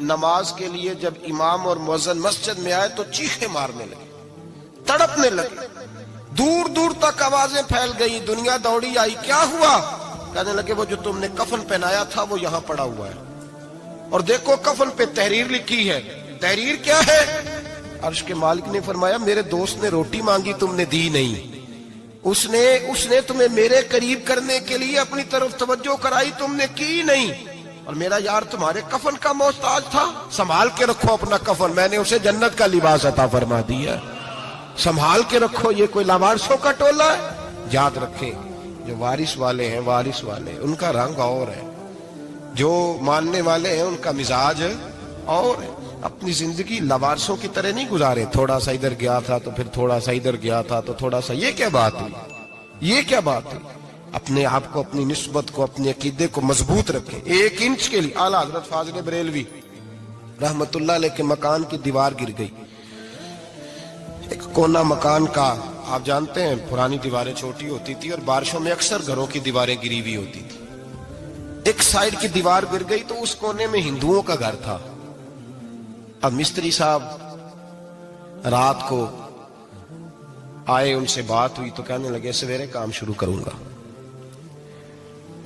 نماز کے لیے جب امام اور مؤذن مسجد میں آئے تو چیخیں مارنے لگے، تڑپنے لگے، دور دور تک آوازیں پھیل گئی، دنیا دوڑی آئی، کیا ہوا؟ کہنے لگے وہ جو تم نے کفن پہنایا تھا وہ یہاں پڑا ہوا ہے، اور دیکھو کفن پہ تحریر لکھی ہے۔ تحریر کیا ہے؟ عرش کے مالک نے فرمایا میرے دوست نے روٹی مانگی تم نے دی نہیں، اس نے تمہیں میرے قریب کرنے کے لیے اپنی طرف توجہ کرائی، تم نے کی نہیں، اور میرا یار تمہارے کفن کا محتاج تھا، سنبھال کے رکھو اپنا کفن، میں نے اسے جنت کا لباس عطا فرما دیا، سنبھال کے رکھو، یہ کوئی لاوارثوں کا ٹولہ ہے۔ یاد رکھیں جو وارث والے ہیں، وارث والے ان کا رنگ اور ہے، جو ماننے والے ہیں ان کا مزاج اور ہے۔ اپنی زندگی لاوارثوں کی طرح نہیں گزارے، تھوڑا سا ادھر گیا تھا تو پھر تھوڑا سا ادھر گیا تھا تو تھوڑا سا، یہ کیا بات ہے؟ یہ کیا بات ہے؟ اپنے آپ کو، اپنی نسبت کو، اپنے عقیدے کو مضبوط رکھیں۔ 1 انچ کے لیے اعلیٰ حضرت فاضل بریلوی رحمت اللہ علیہ کے مکان کی دیوار گر گئی، ایک کونا مکان کا، آپ جانتے ہیں پرانی دیواریں چھوٹی ہوتی تھی اور بارشوں میں اکثر گھروں کی دیواریں گری ہوئی ہوتی تھی، ایک سائیڈ کی دیوار گر گئی تو اس کونے میں ہندوؤں کا گھر تھا۔ اب مستری صاحب رات کو آئے، ان سے بات ہوئی تو کہنے لگے سویرے کام شروع کروں گا۔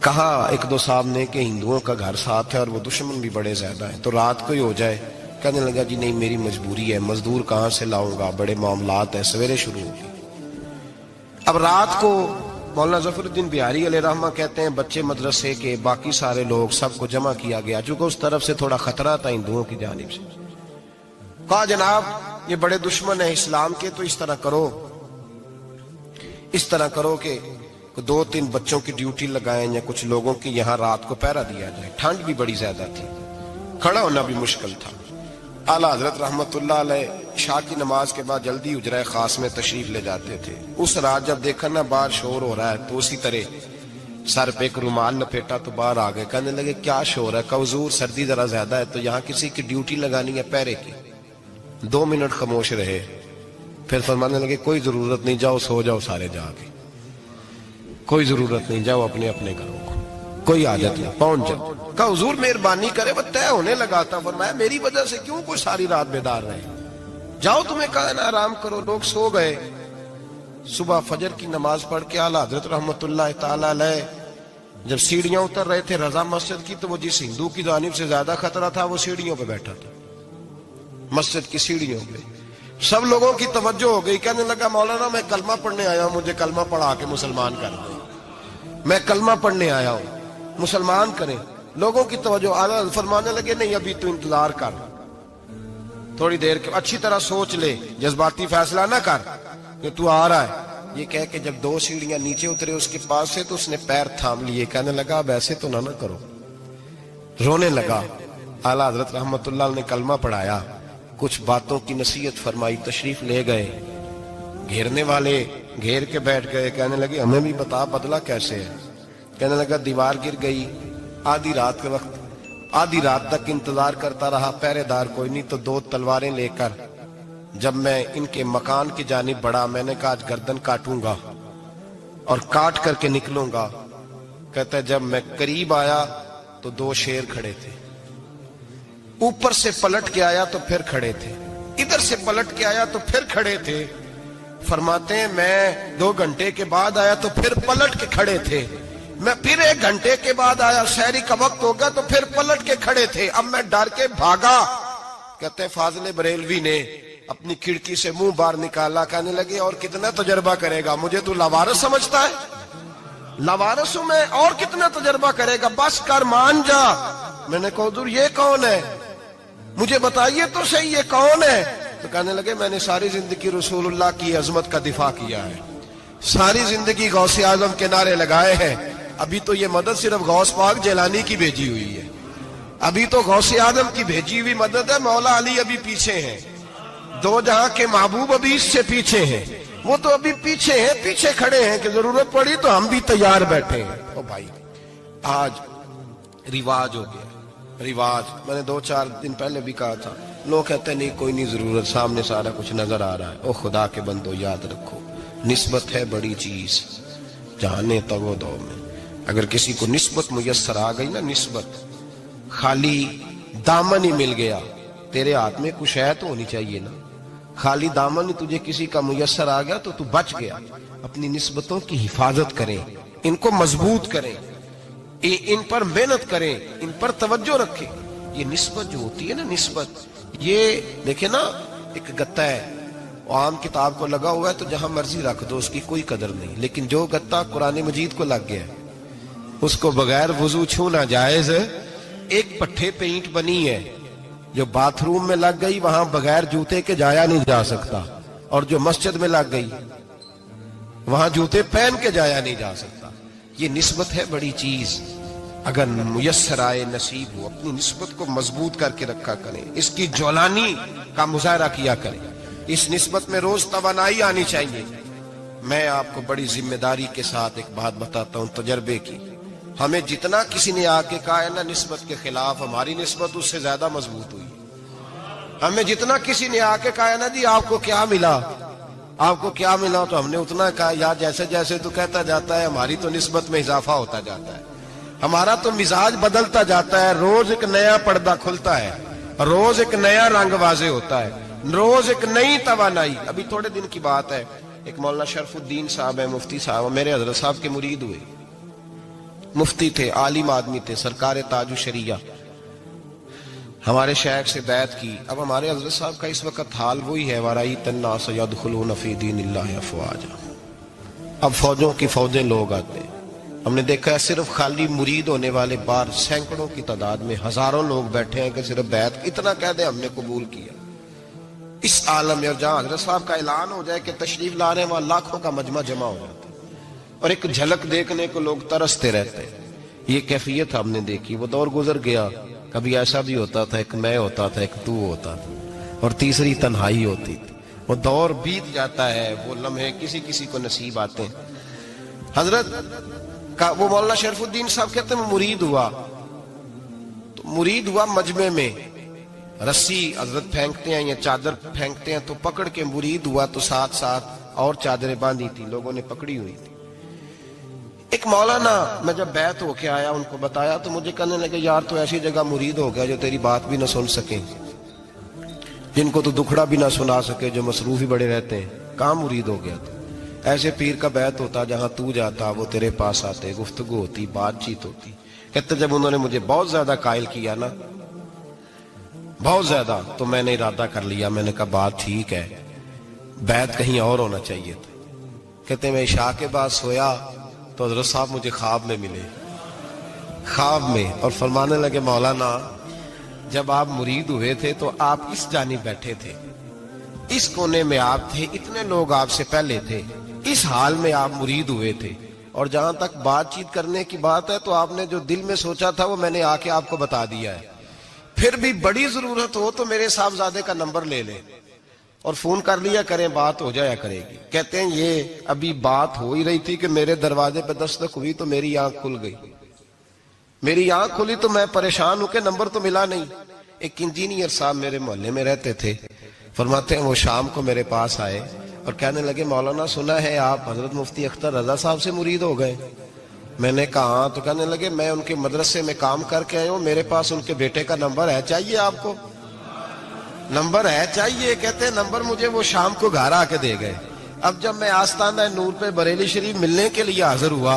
کہا 1-2 صاحب نے کہ ہندوؤں کا گھر ساتھ ہے اور وہ دشمن بھی بڑے زیادہ ہیں، تو رات کو ہی ہو جائے۔ کہنے لگا جی نہیں میری مجبوری ہے، مزدور کہاں سے لاؤں گا، بڑے معاملات ہیں، سویرے شروع ہوگی۔ اب رات کو مولانا ظفر الدین بہاری علیہ رحمہ کہتے ہیں بچے مدرسے کے، باقی سارے لوگ، سب کو جمع کیا گیا، چونکہ اس طرف سے تھوڑا خطرہ تھا ہندوؤں کی جانب سے۔ کہا جناب یہ بڑے دشمن ہیں اسلام کے، تو اس طرح کرو کہ 2-3 بچوں کی ڈیوٹی لگائیں یا کچھ لوگوں کی یہاں رات کو پہرا دیا جائے، ٹھنڈ بھی بڑی زیادہ تھی، کھڑا ہونا بھی مشکل تھا۔ اعلیٰ حضرت رحمت اللہ علیہ عشاء کی نماز کے بعد جلدی حجرہ خاص میں تشریف لے جاتے تھے۔ اس رات جب دیکھا نا باہر شور ہو رہا ہے تو اسی طرح سر پہ ایک رومال لپیٹا تو باہر آ گئے، کہنے لگے کیا شور ہے؟ کہا حضور سردی ذرا زیادہ ہے تو یہاں کسی کی ڈیوٹی لگانی ہے پہرے کی۔ 2 منٹ خاموش رہے، پھر فرمانے لگے کوئی ضرورت نہیں، جاؤ سو جاؤ سارے جا کے، کوئی ضرورت نہیں، جاؤ اپنے اپنے گھروں کو، کوئی حاجت نہیں، پہنچ جاؤ۔ کہا حضور مہربانی کرے، وہ طے ہونے لگا تھا۔ فرمایا میری وجہ سے کیوں کوئی ساری رات بیدار رہے، جاؤ تمہیں کہا نا آرام کرو۔ لوگ سو گئے۔ صبح فجر کی نماز پڑھ کے اعلیٰ حضرت رحمت اللہ تعالی علیہ جب سیڑھیاں اتر رہے تھے رضا مسجد کی، تو وہ جس ہندو کی جانب سے زیادہ خطرہ تھا وہ سیڑھیوں پہ بیٹھا تھا، مسجد کی سیڑھیوں پہ۔ سب لوگوں کی توجہ ہو گئی، کہنے لگا مولانا میں کلمہ پڑھنے آیا ہوں، مجھے کلمہ پڑھا کے مسلمان کر دیں، میں کلمہ پڑھنے آیا ہوں، مسلمان کریں۔ لوگوں کی توجہ، اعلیٰ فرمانے لگے نہیں ابھی تو انتظار کر، تھوڑی دیر کے اچھی طرح سوچ لے، جذباتی فیصلہ نہ کر کہ تو آ رہا ہے۔ یہ کہہ کے جب 2 سیڑھیاں نیچے اترے اس کے پاس سے تو اس نے پیر تھام لیے، کہنے لگا اب ایسے تو نہ کرو، رونے لگا۔ اعلیٰ حضرت رحمت اللہ نے کلمہ پڑھایا، کچھ باتوں کی نصیحت فرمائی، تشریف لے گئے۔ گھیرنے والے گھیر کے بیٹھ گئے، کہنے لگے ہمیں بھی بتا بدلہ کیسے ہے؟ کہنے لگا دیوار گر گئی، آدھی رات کے وقت، آدھی رات تک انتظار کرتا رہا، پہرے دار کوئی نہیں، تو 2 تلواریں لے کر جب میں ان کے مکان کی جانب بڑھا، میں نے کہا آج گردن کاٹوں گا اور کاٹ کر کے نکلوں گا۔ کہتا ہے جب میں قریب آیا تو 2 شیر کھڑے تھے، اوپر سے پلٹ کے آیا تو پھر کھڑے تھے، ادھر سے پلٹ کے آیا تو پھر کھڑے تھے۔ فرماتے ہیں میں 2 گھنٹے کے بعد آیا تو پھر پلٹ کے کھڑے تھے، میں پھر 1 گھنٹے کے بعد آیا، سحری کا وقت ہو گیا تو پھر پلٹ کے کھڑے تھے، اب میں ڈر کے بھاگا۔ کہتے ہیں فاضل بریلوی نے اپنی کھڑکی سے منہ باہر نکالا، کہنے لگے اور کتنا تجربہ کرے گا، مجھے تو لاوارث سمجھتا ہے، لاوارث ہوں میں، اور کتنا تجربہ کرے گا، بس کر مان جا۔ میں نے کہا حضور یہ کون ہے، مجھے بتائیے تو صحیح یہ کون ہے؟ تو کہنے لگے میں نے ساری زندگی رسول اللہ کی عظمت کا دفاع کیا ہے، ساری زندگی غوث اعظم کے نعرے لگائے ہیں، ابھی تو یہ مدد صرف غوث پاک جیلانی کی بھیجی ہوئی ہے، ابھی تو غوث اعظم کی بھیجی ہوئی مدد ہے، مولا علی ابھی پیچھے ہیں، 2 جہاں کے محبوب ابھی اس سے پیچھے ہیں، وہ تو ابھی پیچھے ہیں، پیچھے کھڑے ہیں کہ ضرورت پڑی تو ہم بھی تیار بیٹھے ہیں۔ او بھائی آج رواج ہو گیا، رواج، میں نے 2-4 دن پہلے بھی کہا تھا، لوگ کہتے ہیں نہیں کوئی نہیں ضرورت، سامنے سارا کچھ نظر آ رہا ہے۔ او خدا کے بندو یاد رکھو نسبت ہے بڑی چیز، جانے تو وہ دو میں، اگر کسی کو نسبت میسر آ گئی نا، نسبت، خالی दामन ही मिल गया, तेरे हाथ में कुछ है तो होनी चाहिए ना। खाली दामन ही तुझे किसी का मुयस्सर आ गया तो तू बच गया। अपनी निस्बतों की हिफाजत करें, इनको मजबूत करें, इन पर मेहनत करें, इन पर तवज्जो रखें। ये निस्बत जो होती है ना, निस्बत, ये देखे ना, एक गत्ता है, आम किताब को लगा हुआ है तो जहां मर्जी रख दो, उसकी कोई कदर नहीं। लेकिन जो गत्ता कुरान मजीद को लग गया है, उसको बगैर वजू छूना जायज है। एक पट्टे पे ईंट बनी है, जो बाथरूम में लग गई वहां बगैर जूते के जाया नहीं जा सकता, और जो मस्जिद में लग गई वहां जूते पहन के जाया नहीं जा सकता। ये निस्बत है बड़ी चीज। अगर मुयस्सर आए, नसीब हो, अपनी निस्बत को मजबूत करके रखा करें, इसकी जौलानी का मुजाहरा किया करें। इस निस्बत में रोज तवानाई आनी चाहिए। मैं आपको बड़ी जिम्मेदारी के साथ एक बात बताता हूं तजर्बे की। हमें जितना किसी ने आके कहा है ना निस्बत के खिलाफ, हमारी निस्बत उससे ज्यादा मजबूत हुई। हमें जितना किसी ने आके कहा है ना जी आपको क्या मिला, आपको क्या मिला, तो हमने उतना कहा यार जैसे जैसे तो कहता जाता है हमारी तो निस्बत में इजाफा होता जाता है, हमारा तो मिजाज बदलता जाता है। रोज एक नया पर्दा खुलता है, रोज एक नया रंग वाजे होता है, रोज एक नई तवानाई। अभी थोड़े दिन की बात है, एक मौलाना शरफुद्दीन साहब है, मुफ्ती साहब, मेरे हजरत साहब के मुरीद हुए। मुफ्ती थे, आलिम आदमी थे, सरकार ताजु शरिया, हमारे शेख से बैत की। अब हमारे हजरत साहब का इस वक्त हाल वही है, वराई तन्ना सयदखुलून फी दीनिल्लाहि अफवाजा। अब फौजों की फौजें लोग आते हैं। हमने देखा है सिर्फ खाली मुरीद होने वाले बाहर सैकड़ों की तादाद में हजारों लोग बैठे हैं कि सिर्फ बैत इतना कह दे हमने कबूल किया। इस आलम में, और जहां हजरत साहब का ऐलान हो जाए कि तशरीफ ला रहे हैं, वहां लाखों का मजमा जमा हो जाता है और एक झलक देखने को लोग तरसते रहते हैं। ये कैफियत हमने देखी। वो दौर गुजर गया, कभी ऐसा भी होता था एक मैं होता था, एक तू होता था, और तीसरी तन्हाई होती थी। वो दौर बीत जाता है, वो लम्हे किसी किसी को नसीब आते हैं। हजरत का वो मौलाना शरफुद्दीन साहब कहते हैं मुरीद हुआ, तो मुरीद हुआ मजमे में, रस्सी हजरत फेंकते हैं या चादर फेंकते हैं तो पकड़ के मुरीद हुआ, तो साथ साथ और चादरें बांधी थी, लोगों ने पकड़ी हुई थी। एक मौलाना, मैं जब बैत होके आया उनको बताया तो मुझे कहने लगे यार तो ऐसी जगह मुरीद हो गया जो तेरी बात भी ना सुन सके, जिनको तो दुखड़ा भी ना सुना सके, जो मसरूफ ही बड़े रहते हैं, कहाँ मुरीद हो गया तो। ऐसे पीर का बैत होता जहां तू जाता वो तेरे पास आते, गुफ्तगू होती, बातचीत होती। कहते जब उन्होंने मुझे बहुत ज्यादा कायल किया ना, बहुत ज्यादा, तो मैंने इरादा कर लिया, मैंने कहा बात ठीक है, बैत कहीं और होना चाहिए था। कहते मैं इशा के बाद सोया तो हजरत साहब मुझे ख्वाब में मिले, ख्वाब में, और फरमाने लगे मौलाना जब आप मुरीद हुए थे तो आप इस जानिब बैठे थे, इस कोने में आप थे, इतने लोग आपसे पहले थे, इस हाल में आप मुरीद हुए थे, और जहां तक बातचीत करने की बात है तो आपने जो दिल में सोचा था वो मैंने आके आपको बता दिया है। फिर भी बड़ी जरूरत हो तो मेरे साहबजादे का नंबर ले लें और फोन कर लिया करें, बात हो जाया करेगी। कहते हैं ये अभी बात हो ही रही थी कि मेरे दरवाजे पे दस्तक हुई तो मेरी आंख खुल गई। मेरी आंख खुली तो मैं परेशान हूं कि नंबर तो मिला नहीं। एक इंजीनियर साहब मेरे मोहल्ले में रहते थे, फरमाते हैं वो शाम को मेरे पास आए और कहने लगे मौलाना सुना है आप हजरत मुफ्ती अख्तर रजा साहब से मुरीद हो गए। मैंने कहा, तो कहने लगे मैं उनके मदरसे में काम करके आया हूं, मेरे पास उनके बेटे का नंबर है, चाहिए आपको? नंबर है चाहिए? कहते हैं नंबर मुझे वो शाम को घर आके दे गए। अब जब मैं आस्ताना नूर पे बरेली शरीफ मिलने के लिए हाजिर हुआ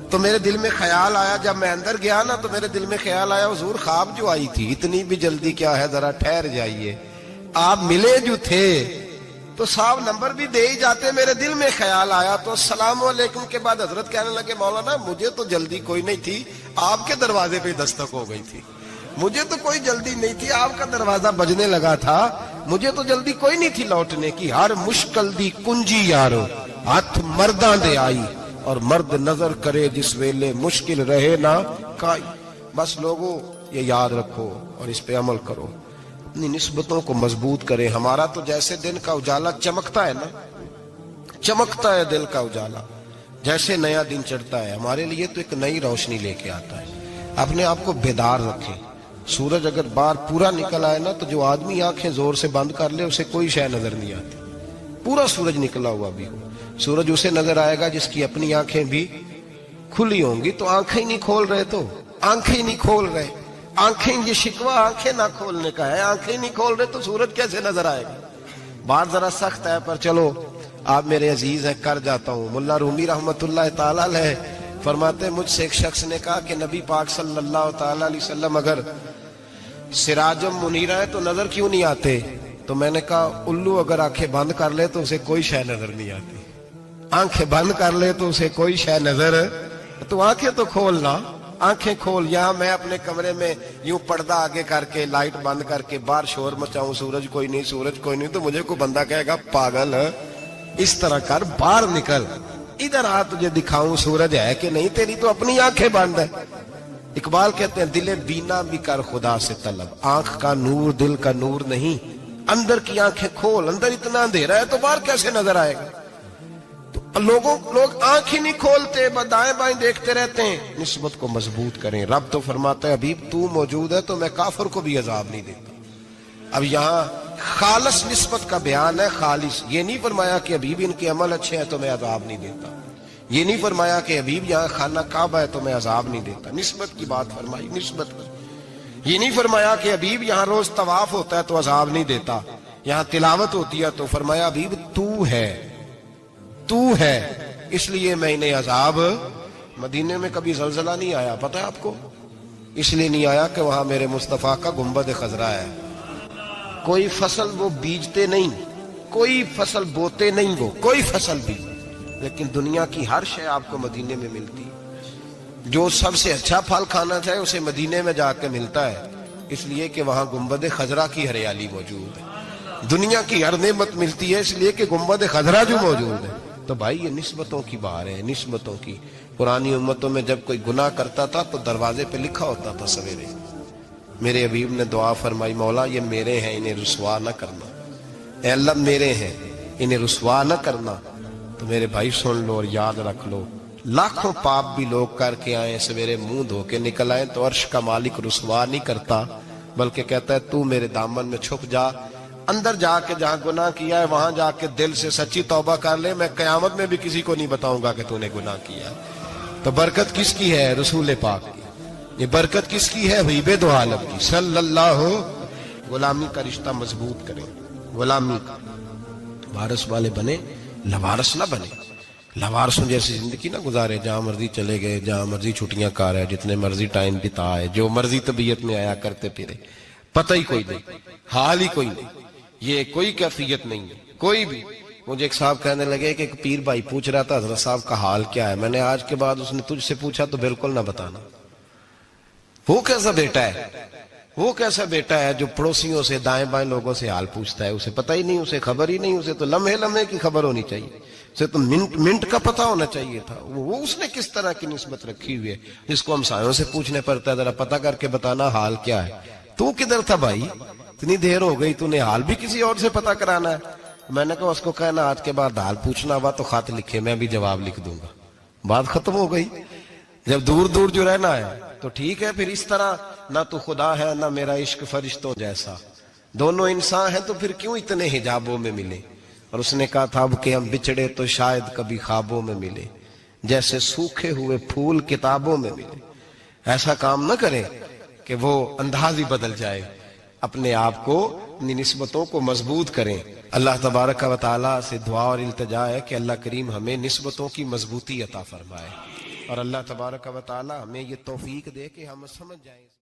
तो मेरे दिल में ख्याल आया, जब मैं अंदर गया ना तो मेरे दिल में ख्याल आया हुजूर ख्वाब जो आई थी, इतनी भी जल्दी क्या है, जरा ठहर जाइए, आप मिले जो थे तो साहब नंबर भी दे ही जाते। मेरे दिल में ख्याल आया तो अस्सलाम वालेकुम के बाद हजरत कहने लगे मौलाना मुझे तो जल्दी कोई नहीं थी, आपके दरवाजे पे दस्तक हो गई थी, मुझे तो कोई जल्दी नहीं थी, आपका दरवाजा बजने लगा था, मुझे तो जल्दी कोई नहीं थी लौटने की। हर मुश्किल दी कुंजी यारो हाथ मर्दां दे आई, और मर्द नजर करे जिस वेले मुश्किल रहे ना काई। बस लोगों ये याद रखो और इस पे अमल करो, अपनी निस्बतों को मजबूत करें। हमारा तो जैसे दिन का उजाला चमकता है ना, चमकता है दिल का उजाला, जैसे नया दिन चढ़ता है हमारे लिए तो एक नई रोशनी लेके आता है। अपने आप को बेदार रखें। सूरज अगर बाहर पूरा निकल आए ना तो जो आदमी आंखें जोर से बंद कर ले उसे कोई शय नजर नहीं आती। पूरा सूरज निकला हुआ भी हो, सूरज उसे नजर आएगा जिसकी अपनी आंखें भी खुली होंगी। तो आंखें ही नहीं खोल रहे, तो आंखें ही नहीं खोल रहे। आंखें, ये शिकवा आंखें ना खोलने का है, आंखें नहीं खोल रहे तो सूरज कैसे नजर आएगा। बात जरा सख्त है पर चलो आप मेरे अजीज हैं, कर जाता हूँ। मुल्ला रूमी रहमतुल्लाह ताला अलैह फरमाते, मुझसे एक शख्स ने कहा कि नबी पाक सल्लल्लाहु ताला अलैहि वसल्लम अगर सिराजम मुनीरा है तो नजर क्यों नहीं आते? तो मैंने कहा उल्लू अगर आंखें बंद कर ले तो उसे कोई शय नजर नहीं आती। आंखें बंद कर ले तो उसे कोई शय नजर, तो आंखें तो खोलना, आंखें खोल। यहाँ मैं अपने कमरे में यूं पर्दा आगे करके लाइट बंद करके बाहर शोर मचाऊं, सूरज कोई नहीं, सूरज कोई नहीं, तो मुझे कोई बंदा कहेगा पागल है, इस तरह कर, बाहर निकल, इधर आ, तुझे दिखाऊं सूरज है कि नहीं, तेरी तो अपनी आंखें बंद है। इकबाल कहते हैं दिले बीना भी कर खुदा से तलब, आंख का नूर दिल का नूर नहीं, अंदर की आंखें खोल, अंदर इतना अंधेरा है तो बाहर कैसे नजर आएगा। तो लोग आंख ही नहीं खोलते, दाएं बाएं देखते रहते हैं। निस्बत को मजबूत करें। रब तो फरमाता है हबीब तू मौजूद है तो मैं काफिर को भी अजाब नहीं देता। अब यहाँ खालिस निस्बत का बयान है, खालिस। ये नहीं फरमाया कि हबीब इनके अमल अच्छे हैं तो मैं अजाब नहीं देता, ये नहीं फरमाया कि हबीब यहाँ खाना काबा है तो मैं अजाब नहीं देता। निस्बत की बात फरमाई, निस्बत की। ये नहीं फरमाया कि हबीब यहाँ रोज तवाफ होता है तो अजाब नहीं देता, यहाँ तिलावत होती है तो फरमाया हबीब तू है, तू है, इसलिए मैं इन्हें अजाब। मदीने में कभी जलजला नहीं आया, पता है आपको? इसलिए नहीं आया कि वहां मेरे मुस्तफा का गुंबद खजरा है। कोई फसल वो बीजते नहीं, कोई फसल बोते नहीं, वो कोई फसल भी, लेकिन दुनिया की हर शय आपको मदीने में मिलती है। जो सबसे अच्छा फल खाना चाहे उसे मदीने में जाके मिलता है, इसलिए कि वहां गुंबद खजरा की हरियाली मौजूद है। दुनिया की हर नेमत मिलती है इसलिए कि गुंबद खजरा जो मौजूद है। तो भाई ये निस्बतों की बात है, निस्बतों की। पुरानी उम्मतों में जब कोई गुनाह करता था तो दरवाजे पे लिखा होता था सवेरे, मेरे हबीब ने दुआ फरमाई मौला ये मेरे हैं इन्हें रुसवा न करना, ऐ अल्लाह मेरे हैं इन्हें रुसवा न करना। तो मेरे भाई सुन लो और याद रख लो, लाखों पाप भी लोग करके आए, सवेरे मुंह धो के निकल आए तो अर्श का मालिक रुसवा नहीं करता, बल्कि कहता है तू मेरे दामन में छुप जा, अंदर जाके जहां गुनाह किया है वहां जाके दिल से सच्ची तौबा कर ले, मैं कयामत में भी किसी को नहीं बताऊंगा कि तूने गुनाह किया। तो बरकत किसकी है? रसूल पाक की। ये बरकत किसकी है? हबीब दो आलम की सल्लल्लाहु। गुलामी का रिश्ता मजबूत करें, गुलामी का वारस वाले बने, लवारस ना बने। लवारसों जैसी जिंदगी ना गुजारे, जहां मर्जी चले गए, जहां मर्जी छुट्टियां कर है, जितने मर्जी टाइम बिताए, जो मर्जी तबीयत में आया करते फिरे, पता ही कोई नहीं, हाल ही कोई नहीं, ये कोई कैफियत नहीं है कोई भी। मुझे एक साहब कहने लगे कि एक पीर भाई पूछ रहा था हजरत साहब का हाल क्या है। मैंने आज के बाद उसने तुझसे पूछा तो बिल्कुल ना बताना। वो कैसा बेटा है, वो कैसा बेटा है जो पड़ोसियों से दाएं बाएं लोगों से हाल पूछता है, उसे पता ही नहीं, उसे खबर ही नहीं, उसे तो लम्हे लम्हे की खबर होनी चाहिए, उसे तो मिनट मिनट का पता होना चाहिए था। वो उसने किस तरह की निस्बत रखी हुई है, जिसको हम सायों से पूछने पड़ता है जरा पता करके बताना हाल क्या है। तू किधर था भाई, इतनी देर हो गई, तूने हाल भी किसी और से पता कराना है। मैंने कहा उसको कहना आज के बाद हाल पूछना हुआ तो खत लिखे, मैं भी जवाब लिख दूंगा, बात खत्म हो गई। जब दूर दूर जो रहना है तो ठीक है, फिर इस तरह ना तो खुदा है ना मेरा इश्क फरिश्तों जैसा, दोनों इंसान हैं तो फिर क्यों इतने हिजाबों में मिले। और उसने कहा था अब कि हम बिछड़े तो शायद कभी ख्वाबों में मिले, जैसे सूखे हुए फूल किताबों में मिले। ऐसा काम न करें कि वो अंदाज ही बदल जाए, अपने आप को, अपनी निस्बतों को मजबूत करें। अल्लाह तबारक व तआला से दुआ और इल्तिजा है कि अल्लाह करीम हमें निस्बतों की मजबूती अता फरमाए, और अल्लाह तबारक व तआला हमें ये तौफीक दे कि हम समझ जाएं।